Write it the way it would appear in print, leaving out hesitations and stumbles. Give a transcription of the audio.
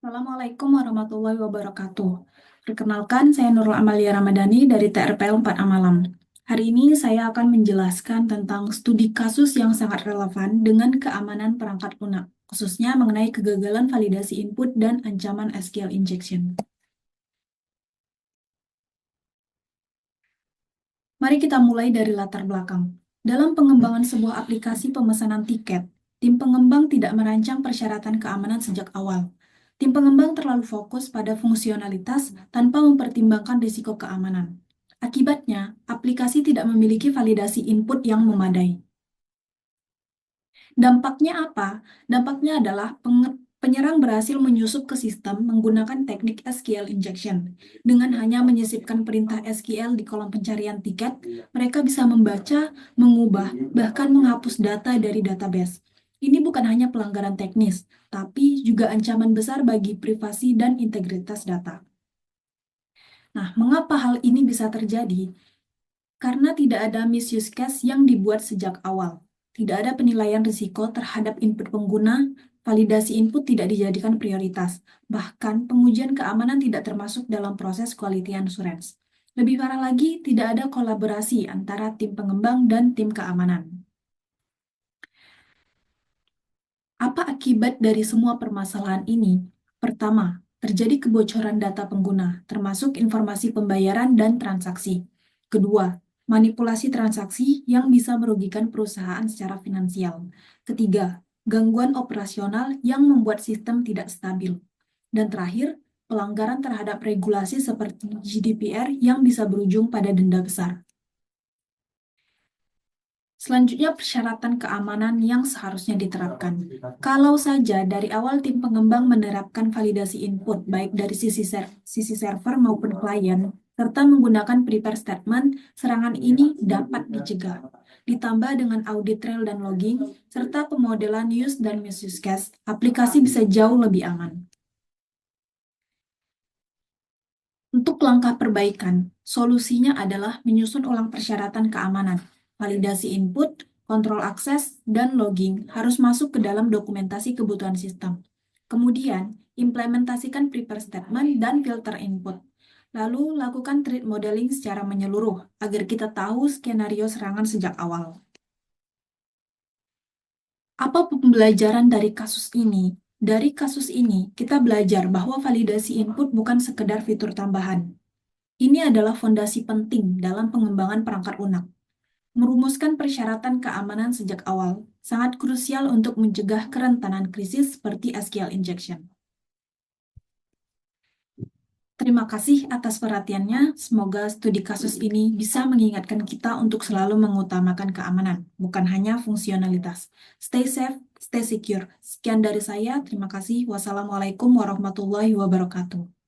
Assalamualaikum warahmatullahi wabarakatuh. Perkenalkan, saya Nurul Amalia Ramadhani dari TRPL 4 Amalam. Hari ini saya akan menjelaskan tentang studi kasus yang sangat relevan dengan keamanan perangkat lunak, khususnya mengenai kegagalan validasi input dan ancaman SQL injection. Mari kita mulai dari latar belakang. Dalam pengembangan sebuah aplikasi pemesanan tiket, tim pengembang tidak merancang persyaratan keamanan sejak awal. Tim pengembang terlalu fokus pada fungsionalitas tanpa mempertimbangkan risiko keamanan. Akibatnya, aplikasi tidak memiliki validasi input yang memadai. Dampaknya apa? Dampaknya adalah penyerang berhasil menyusup ke sistem menggunakan teknik SQL injection. Dengan hanya menyisipkan perintah SQL di kolom pencarian tiket, mereka bisa membaca, mengubah, bahkan menghapus data dari database. Ini bukan hanya pelanggaran teknis, tapi juga ancaman besar bagi privasi dan integritas data. Nah, mengapa hal ini bisa terjadi? Karena tidak ada misuse case yang dibuat sejak awal. Tidak ada penilaian risiko terhadap input pengguna, validasi input tidak dijadikan prioritas. Bahkan, pengujian keamanan tidak termasuk dalam proses quality assurance. Lebih parah lagi, tidak ada kolaborasi antara tim pengembang dan tim keamanan. Apa akibat dari semua permasalahan ini? Pertama, terjadi kebocoran data pengguna, termasuk informasi pembayaran dan transaksi. Kedua, manipulasi transaksi yang bisa merugikan perusahaan secara finansial. Ketiga, gangguan operasional yang membuat sistem tidak stabil. Dan terakhir, pelanggaran terhadap regulasi seperti GDPR yang bisa berujung pada denda besar. Selanjutnya, persyaratan keamanan yang seharusnya diterapkan. Kalau saja dari awal tim pengembang menerapkan validasi input, baik dari sisi server maupun klien, serta menggunakan prepare statement, serangan ini dapat dicegah. Ditambah dengan audit trail dan logging, serta pemodelan use dan misuse case, aplikasi bisa jauh lebih aman. Untuk langkah perbaikan, solusinya adalah menyusun ulang persyaratan keamanan. Validasi input, kontrol akses, dan logging harus masuk ke dalam dokumentasi kebutuhan sistem. Kemudian, implementasikan prepare statement dan filter input. Lalu, lakukan threat modeling secara menyeluruh agar kita tahu skenario serangan sejak awal. Apa pembelajaran dari kasus ini? Dari kasus ini, kita belajar bahwa validasi input bukan sekedar fitur tambahan. Ini adalah fondasi penting dalam pengembangan perangkat lunak. Merumuskan persyaratan keamanan sejak awal sangat krusial untuk mencegah kerentanan krisis seperti SQL injection. Terima kasih atas perhatiannya. Semoga studi kasus ini bisa mengingatkan kita untuk selalu mengutamakan keamanan, bukan hanya fungsionalitas. Stay safe, stay secure. Sekian dari saya. Terima kasih. Wassalamualaikum warahmatullahi wabarakatuh.